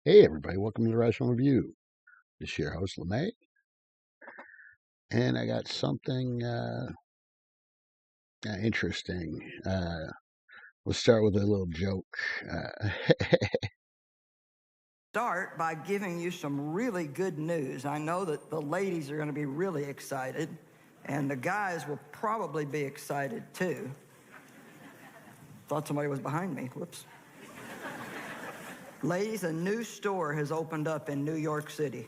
Hey everybody, welcome to the Restaurant Review. This is your host LeMay, and I got something interesting. We'll start with a little joke. Uh, Start by giving you some really good news. I know that the ladies are going to be really excited, and the guys will probably be excited too. Thought somebody was behind me. Whoops. Ladies, a new store has opened up in New York City,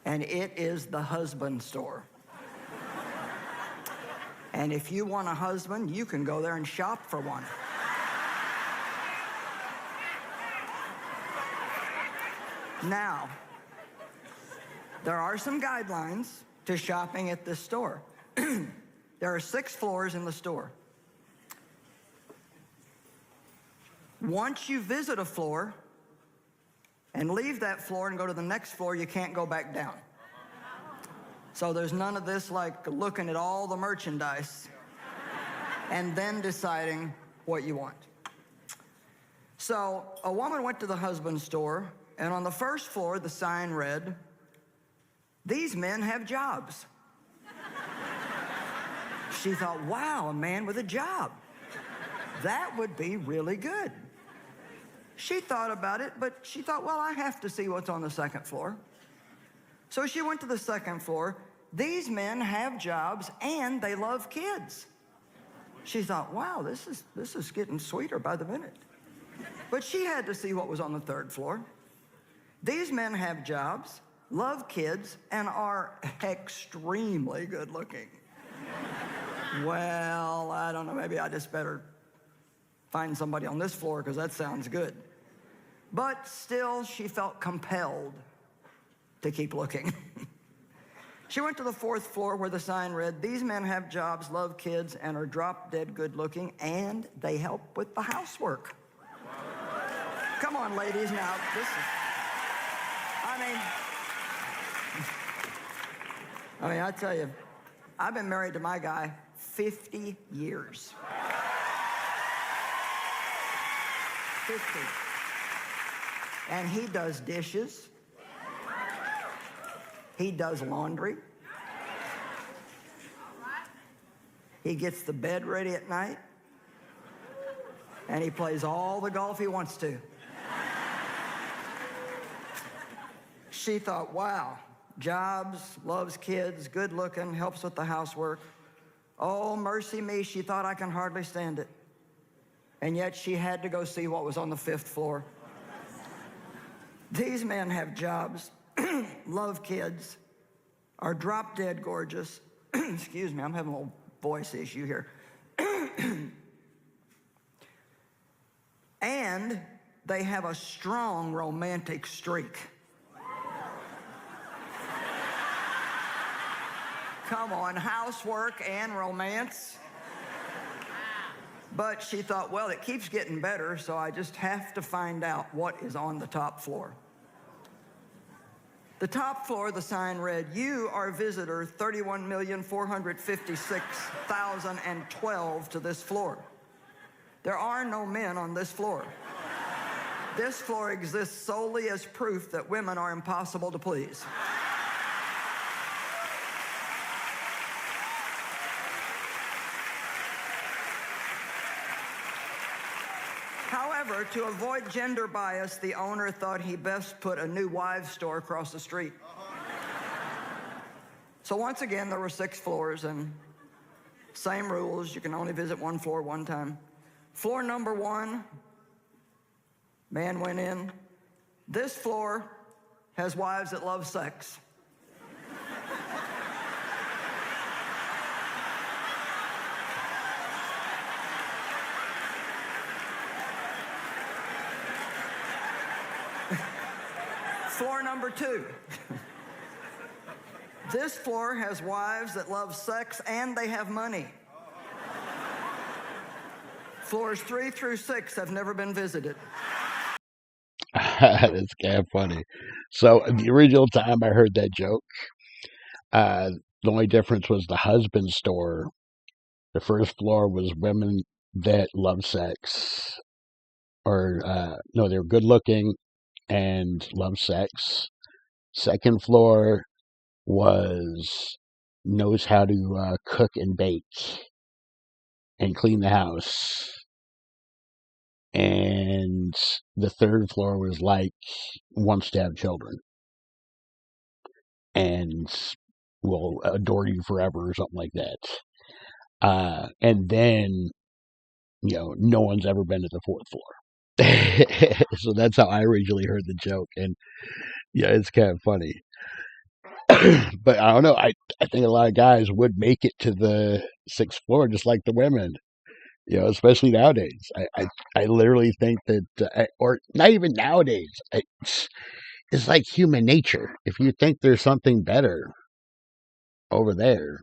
and it is the husband store. And if you want a husband, you can go there and shop for one. Now, there are some guidelines to shopping at this store. There are 6 floors in the store. Once you visit a floor and leave that floor and go to the next floor, you can't go back down. So there's none of this like looking at all the merchandise and then deciding what you want. So a woman went to the husband store, and on the first floor, the sign read, "These men have jobs." She thought, wow, a man with a job. That would be really good. She thought about it, but she thought, well, I have to see what's on the second floor. So she went to the second floor. These men have jobs and they love kids. She thought, wow, this is getting sweeter by the minute. But she had to see what was on the third floor. These men have jobs, love kids, and are extremely good looking. Well, I don't know, maybe I just better find somebody on this floor because that sounds good. But still, she felt compelled to keep looking. She went to the fourth floor where the sign read, "These men have jobs, love kids, and are drop-dead good looking, and they help with the housework." Come on, ladies, now, I tell you, I've been married to my guy 50 years. 50. And he does dishes. He does laundry. He gets the bed ready at night. And he plays all the golf he wants to. She thought, wow, jobs, loves kids, good looking, helps with the housework. Oh, mercy me, she thought, I can hardly stand it. And yet she had to go see what was on the fifth floor. These men have jobs, love kids, are drop-dead gorgeous. Excuse me, I'm having a little voice issue here. And they have a strong romantic streak. Come on, housework and romance. But she thought, well, it keeps getting better, so I just have to find out what is on the top floor. The top floor, the sign read, "You are visitor 31,456,012 to this floor. There are no men on this floor. This floor exists solely as proof that women are impossible to please." However, to avoid gender bias, the owner thought he best put a new wives store across the street. So once again, there were 6 floors and same rules. You can only visit one floor one time. Floor number 1, man went in. This floor has wives that love sex. Floor number 2. This floor has wives that love sex and they have money. Floors 3 through 6 have never been visited. That's kind of funny. So, the original time I heard that joke, the only difference was the husband store. The first floor was women that love sex, or no, they were good looking and loved sex. Second floor was knows how to cook and bake and clean the house. And the third floor was like wants to have children and will adore you forever or something like that. And then, no one's ever been to the fourth floor. So that's how I originally heard the joke. And yeah, it's kind of funny. But I don't know. I think a lot of guys would make it to the sixth floor just like the women, especially nowadays. I literally think that, or not even nowadays, it's like human nature. If you think there's something better over there,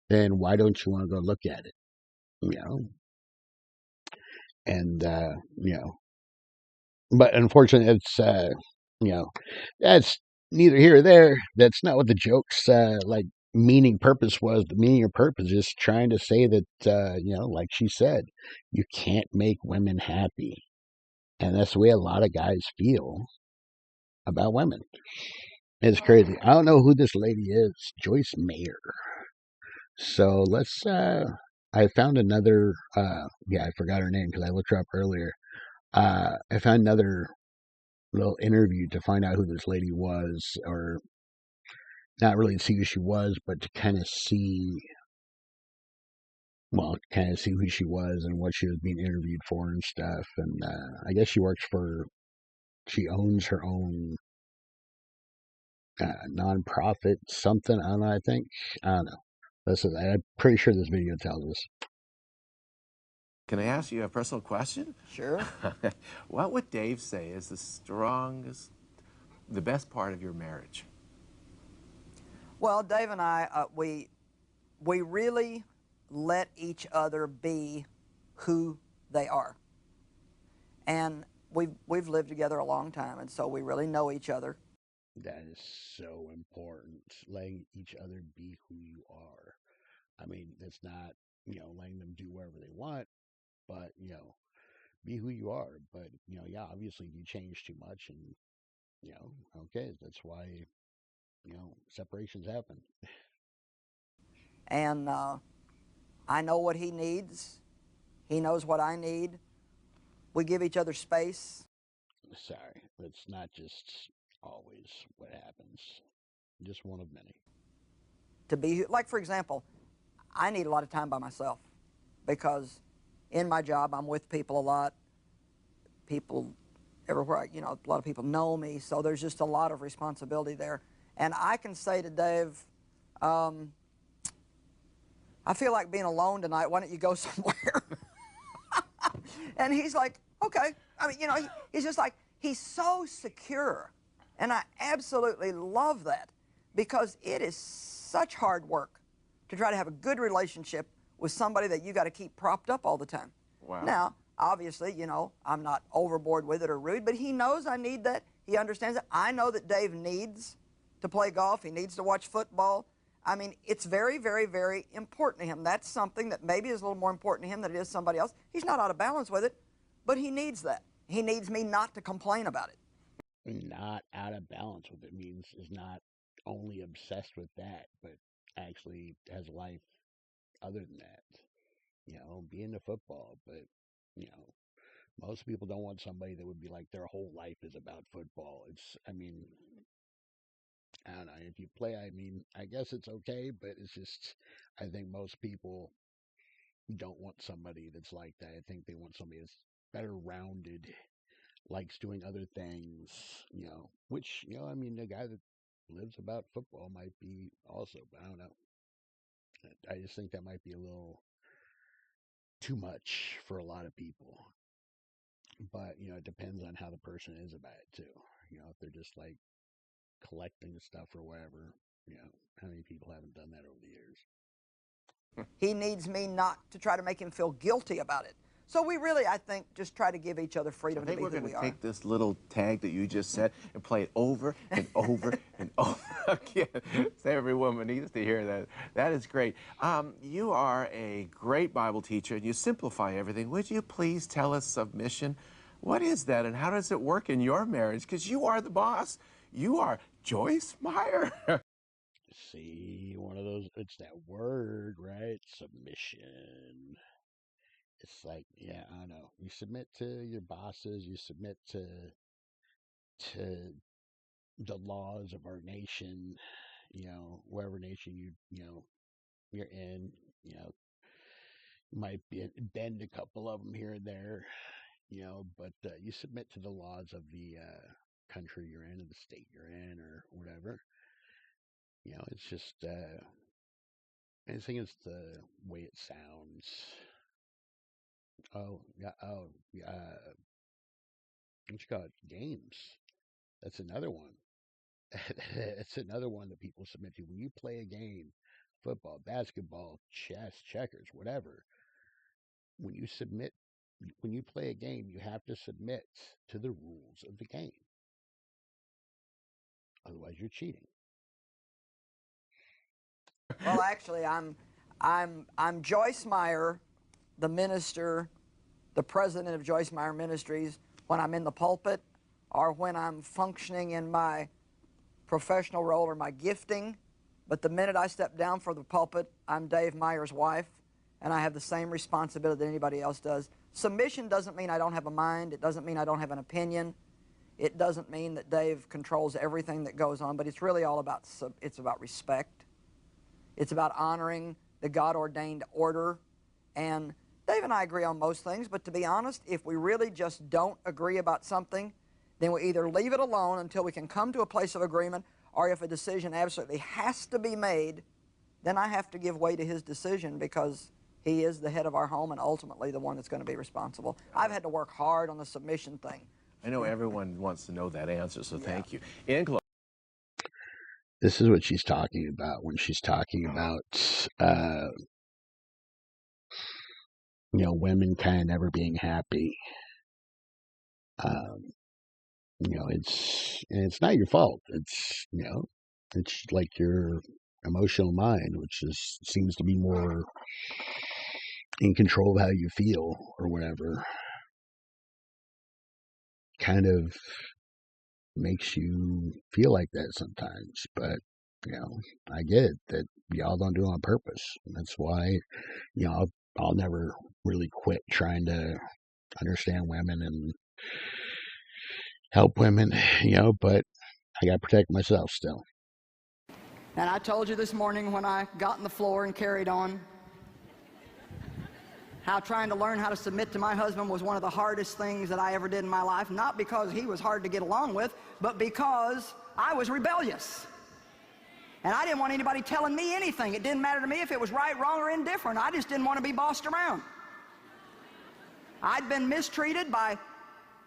then why don't you want to go look at it? You know, and but unfortunately, it's that's neither here or there. That's not what the joke's like meaning purpose was. The meaning or purpose is trying to say that like she said, you can't make women happy, and that's the way a lot of guys feel about women. It's crazy. I don't know who this lady is, Joyce Mayer. So let's. I found another. Yeah, I forgot her name because I looked her up earlier. I found another little interview to find out who this lady was, or not really to see who she was, but to kind of see, well, kind of see who she was and what she was being interviewed for and stuff. And I guess she owns her own nonprofit, something. I don't know. I don't know. Listen, I'm pretty sure this video tells us. Can I ask you a personal question? Sure. What would Dave say is the best part of your marriage? Well, Dave and I, we really let each other be who they are, and we've lived together a long time, and so we really know each other. That is so important. Letting each other be who you are. I mean, that's not, letting them do whatever they want, but, be who you are. But, yeah, obviously if you change too much and, okay, that's why, separations happen. And I know what he needs. He knows what I need. We give each other space. Sorry, it's not just always what happens. Just one of many. To be like, for example, I need a lot of time by myself because in my job I'm with people a lot. People everywhere, a lot of people know me, so there's just a lot of responsibility there. And I can say to Dave, I feel like being alone tonight. Why don't you go somewhere? And he's like, okay. I mean, he's just like, he's so secure. And I absolutely love that because it is such hard work to try to have a good relationship with somebody that you got to keep propped up all the time. Wow. Now, obviously, I'm not overboard with it or rude, but he knows I need that. He understands it. I know that Dave needs to play golf. He needs to watch football. I mean, it's very, very, very important to him. That's something that maybe is a little more important to him than it is somebody else. He's not out of balance with it, but he needs that. He needs me not to complain about it. Not out of balance with it means is not only obsessed with that, but actually has life other than that. Be into football, but you know, most people don't want somebody that would be like their whole life is about football. I mean, I don't know. If you play, I mean, I guess it's okay, but it's just, I think most people don't want somebody that's like that. I think they want somebody that's better rounded, likes doing other things, which, I mean, the guy that lives about football might be also, but I don't know. I just think that might be a little too much for a lot of people. But, it depends on how the person is about it too. If they're just like collecting stuff or whatever, how many people haven't done that over the years? He needs me not to try to make him feel guilty about it. So we really, I think, just try to give each other freedom I to think be we're who going we to are. take this little tag that you just said and play it over and over and over again. So every woman needs to hear that. That is great. You are a great Bible teacher and you simplify everything. Would you please tell us submission? What is that, and how does it work in your marriage? Because you are the boss. You are Joyce Meyer. See, one of those, it's that word, right? Submission. It's like, yeah, I know. You submit to your bosses, you submit to the laws of our nation, whatever nation you're in, you know, might bend a couple of them here and there, but you submit to the laws of the country you're in, or the state you're in, or whatever. It's just, I think it's the way it sounds. Oh, yeah, what you call it? Games. That's another one. It's another one that people submit to. When you play a game, football, basketball, chess, checkers, whatever, when you submit, when you play a game, you have to submit to the rules of the game. Otherwise, you're cheating. Well, actually, I'm Joyce Meyer, the minister, the president of Joyce Meyer Ministries, when I'm in the pulpit or when I'm functioning in my professional role or my gifting. But the minute I step down from the pulpit, I'm Dave Meyer's wife, and I have the same responsibility that anybody else does. Submission doesn't mean I don't have a mind. It doesn't mean I don't have an opinion. It doesn't mean that Dave controls everything that goes on, but it's really all about, it's about respect. It's about honoring the God-ordained order. And Dave and I agree on most things, but to be honest, if we really just don't agree about something, then we either leave it alone until we can come to a place of agreement, or if a decision absolutely has to be made, then I have to give way to his decision, because he is the head of our home and ultimately the one that's going to be responsible. I've had to work hard on the submission thing. I know everyone wants to know that answer, so thank you. In close. This is what she's talking about when she's talking about, women kind of never being happy. It's not your fault. It's like your emotional mind, which seems to be more in control of how you feel or whatever, kind of makes you feel like that sometimes. But, I get it that y'all don't do it on purpose. And that's why, I'll never really quit trying to understand women and help women, but I got to protect myself still. And I told you this morning when I got on the floor and carried on how trying to learn how to submit to my husband was one of the hardest things that I ever did in my life, not because he was hard to get along with, but because I was rebellious. And I didn't want anybody telling me anything. It didn't matter to me if it was right, wrong, or indifferent. I just didn't want to be bossed around. I'd been mistreated by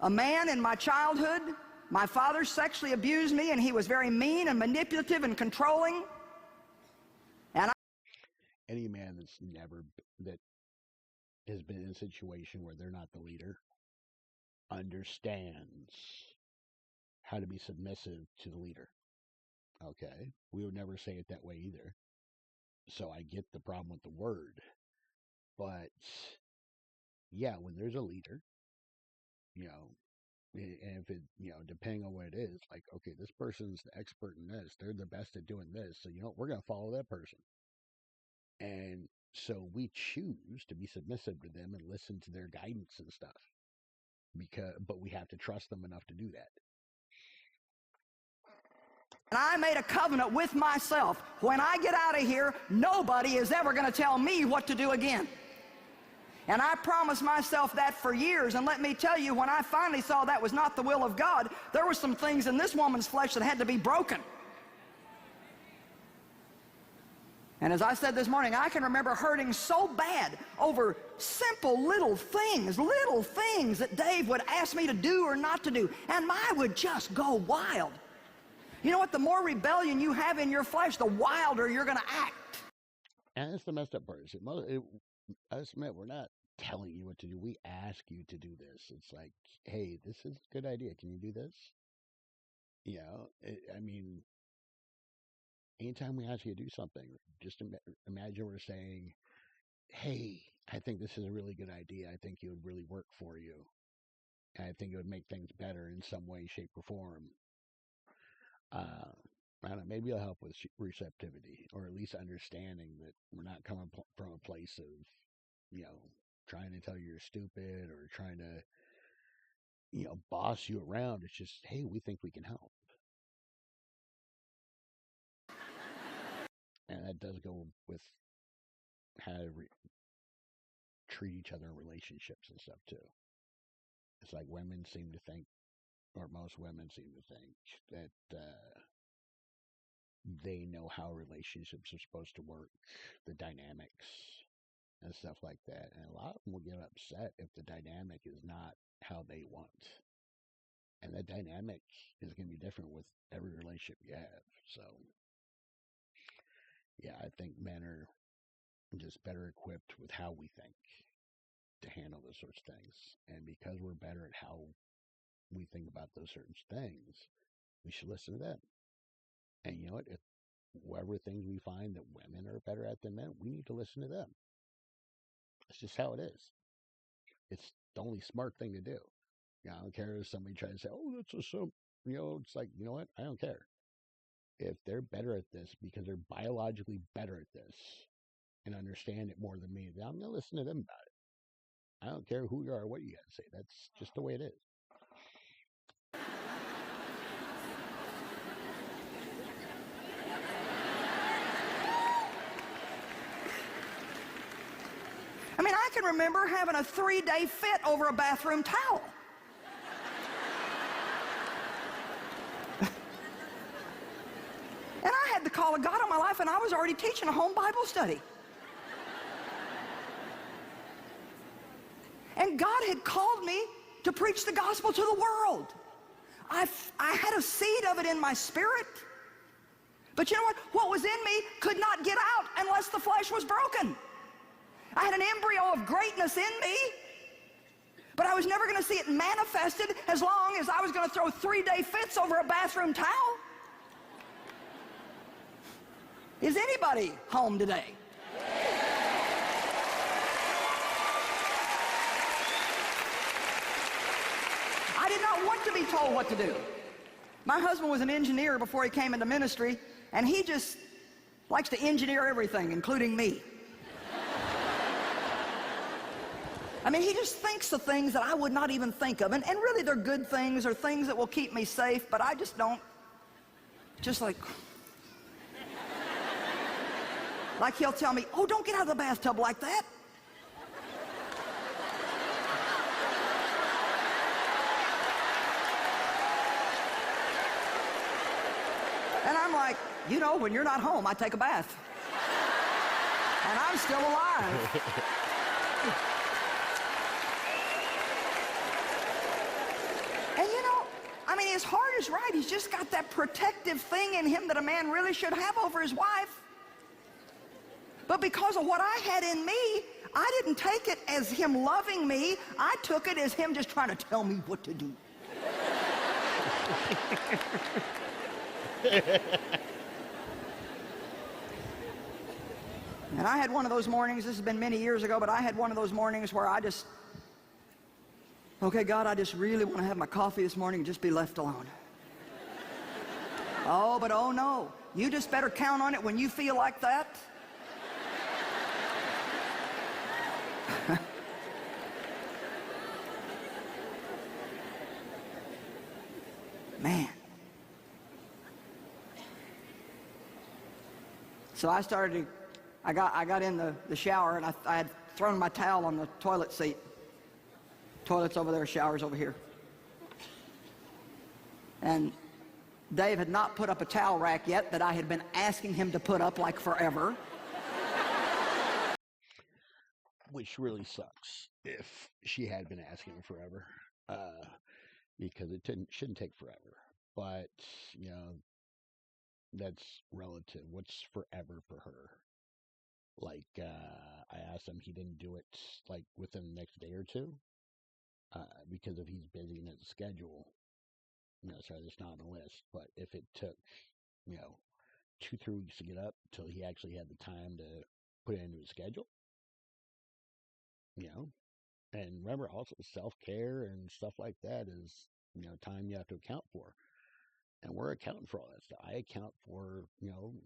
a man in my childhood. My father sexually abused me, and he was very mean and manipulative and controlling. And any man that has been in a situation where they're not the leader understands how to be submissive to the leader. Okay, we would never say it that way either. So I get the problem with the word, but yeah, when there's a leader, and if it, depending on what it is, like, okay, this person's the expert in this, they're the best at doing this, so we're going to follow that person. And so we choose to be submissive to them and listen to their guidance and stuff, but we have to trust them enough to do that. And I made a covenant with myself. When I get out of here, nobody is ever going to tell me what to do again. And I promised myself that for years, and let me tell you, when I finally saw that was not the will of God, there were some things in this woman's flesh that had to be broken. And as I said this morning, I can remember hurting so bad over simple little things that Dave would ask me to do or not to do, and I would just go wild. You know what? The more rebellion you have in your flesh, the wilder you're going to act. And that's the messed up part. I just admit, we're not telling you what to do. We ask you to do this. It's like, hey, this is a good idea. Can you do this? I mean, anytime we ask you to do something, just imagine we're saying, hey, I think this is a really good idea. I think it would really work for you. And I think it would make things better in some way, shape, or form. Uh, I don't know, maybe it'll help with receptivity, or at least understanding that we're not coming from a place of, trying to tell you you're stupid or trying to, boss you around. It's just, hey, we think we can help. And that does go with how to treat each other in relationships and stuff too. It's like women seem to think, or most women seem to think, that they know how relationships are supposed to work, the dynamics and stuff like that. And a lot of them will get upset if the dynamic is not how they want. And that dynamic is going to be different with every relationship you have. So, yeah, I think men are just better equipped with how we think to handle those sorts of things. And because we're better at how we think about those certain things, we should listen to them. And you know what? If whatever things we find that women are better at than men, we need to listen to them. It's just how it is. It's the only smart thing to do. I don't care if somebody tries to say, "Oh, that's a simp." It's like, you know what? I don't care. If they're better at this because they're biologically better at this and understand it more than me, then I'm going to listen to them about it. I don't care who you are or what you got to say. That's just the way it is. I mean, I can remember having a 3-day fit over a bathroom towel. And I had the call of God on my life, and I was already teaching a home Bible study. And God had called me to preach the gospel to the world. I had a seed of it in my spirit. But you know what? What was in me could not get out unless the flesh was broken. I had an embryo of greatness in me, but I was never going to see it manifested as long as I was going to throw 3-day fits over a bathroom towel. Is anybody home today? I did not want to be told what to do. My husband was an engineer before he came into ministry, and he just likes to engineer everything, including me. I mean, he just thinks of things that I would not even think of. And really, they're good things or things that will keep me safe, but I just don't. Just like he'll tell me, "Oh, don't get out of the bathtub like that." And I'm like, when you're not home, I take a bath. And I'm still alive. And I mean, his heart is right. He's just got that protective thing in him that a man really should have over his wife. But because of what I had in me, I didn't take it as him loving me. I took it as him just trying to tell me what to do. And I had one of those mornings, this has been many years ago, but I had one of those mornings where I just, okay, God, I just really want to have my coffee this morning and just be left alone. Oh, but oh no, you just better count on it when you feel like that. Man. So I got in the shower, and I had thrown my towel on the toilet seat. Toilet's over there, shower's over here. And Dave had not put up a towel rack yet that I had been asking him to put up like forever. Which really sucks if she had been asking forever, because it shouldn't take forever. But, that's relative. What's forever for her? Like, I asked him, he didn't do it, like, within the next day or two, because if he's busy in his schedule, sorry, that's not on the list, but if it took, 2-3 weeks to get up till he actually had the time to put it into his schedule, And remember, also self-care and stuff like that is, time you have to account for. And we're accounting for all that stuff. I account for,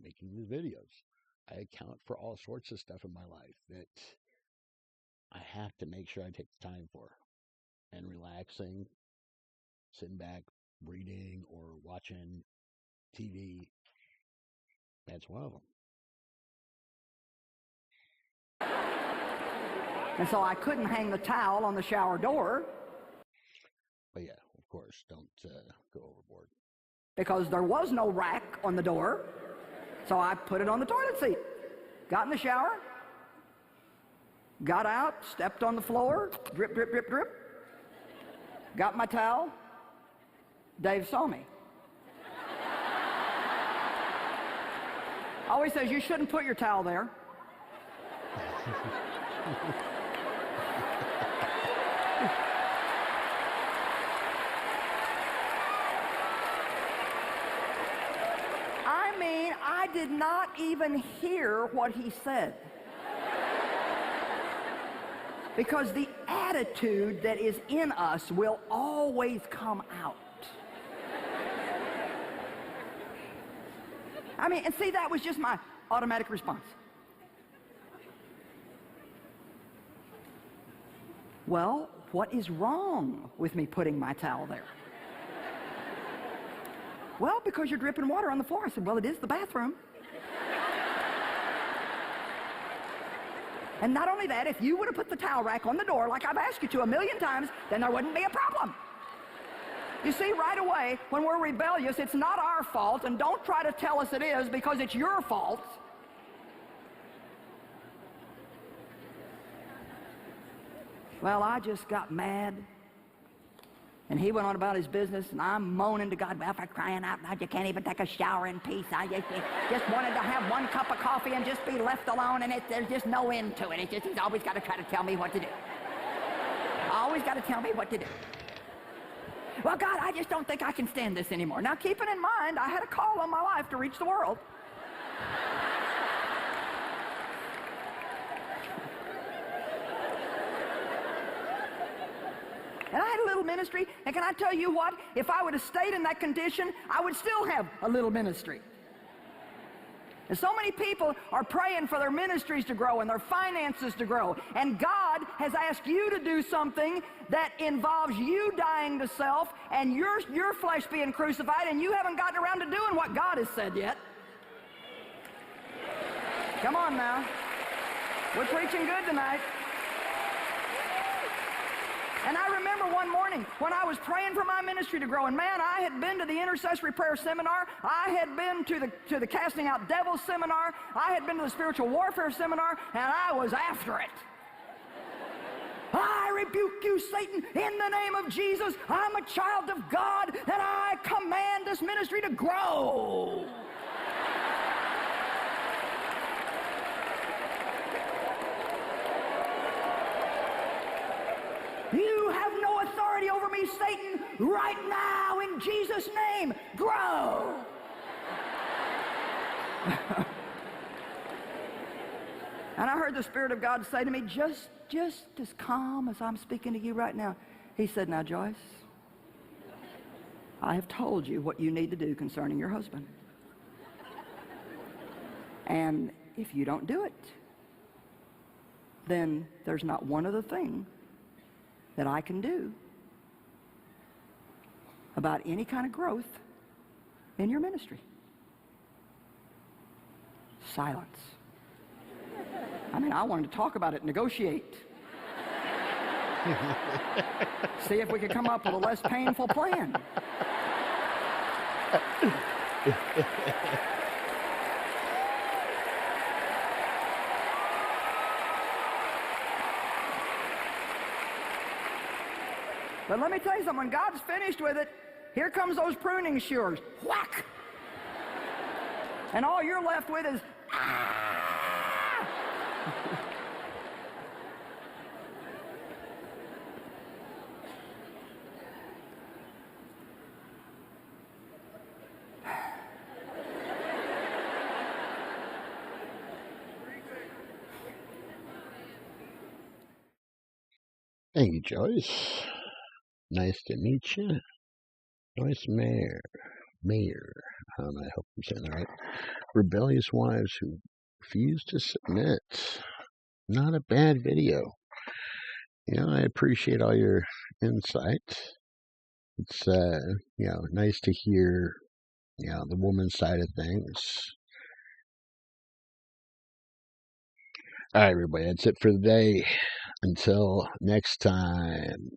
making these videos. I account for all sorts of stuff in my life that I have to make sure I take the time for. And relaxing, sitting back, reading or watching TV, that's one of them. And so I couldn't hang the towel on the shower door. But yeah, of course, don't go overboard. Because there was no rack on the door. So I put it on the toilet seat. Got in the shower. Got out, stepped on the floor, drip, drip, drip, drip. Got my towel. Dave saw me. Always says, you shouldn't put your towel there. I did not even hear what he said. Because the attitude that is in us will always come out. And see, that was just my automatic response. Well, what is wrong with me putting my towel there? Well, because you're dripping water on the floor. I said, well, it is the bathroom. And not only that, if you would have put the towel rack on the door like I've asked you to 1,000,000 times, then there wouldn't be a problem. You see, right away, when we're rebellious, it's not our fault, and don't try to tell us it is because it's your fault. Well, I just got mad. And he went on about his business, and I'm moaning to God, well, for crying out loud, you can't even take a shower in peace. I just wanted to have one cup of coffee and just be left alone, and there's just no end to it. He's always got to try to tell me what to do. Always got to tell me what to do. Well, God, I just don't think I can stand this anymore. Now, keeping in mind, I had a call on my life to reach the world. And I had a little ministry, and can I tell you what? If I would have stayed in that condition, I would still have a little ministry. And so many people are praying for their ministries to grow and their finances to grow. And God has asked you to do something that involves you dying to self and your flesh being crucified, and you haven't gotten around to doing what God has said yet. Come on now. We're preaching good tonight. And I remember one morning when I was praying for my ministry to grow, and man, I had been to the intercessory prayer seminar, I had been to the casting out devils seminar, I had been to the spiritual warfare seminar, and I was after it. I rebuke you, Satan, in the name of Jesus. I'm a child of God, and I command this ministry to grow. You have no authority over me, Satan. Right now, in Jesus' name, grow. And I heard the Spirit of God say to me, just as calm as I'm speaking to you right now. He said, now, Joyce, I have told you what you need to do concerning your husband. And if you don't do it, then there's not one other thing that I can do about any kind of growth in your ministry. Silence. I wanted to talk about it, negotiate. See if we could come up with a less painful plan. But let me tell you something, when God's finished with it, here comes those pruning shears. Whack! And all you're left with is, ah! Thank you, Joyce. Nice to meet you. Joyce Mayer. I hope I'm saying that right. Rebellious wives who refuse to submit. Not a bad video. I appreciate all your insight. It's nice to hear the woman's side of things. All right, everybody, that's it for the day. Until next time.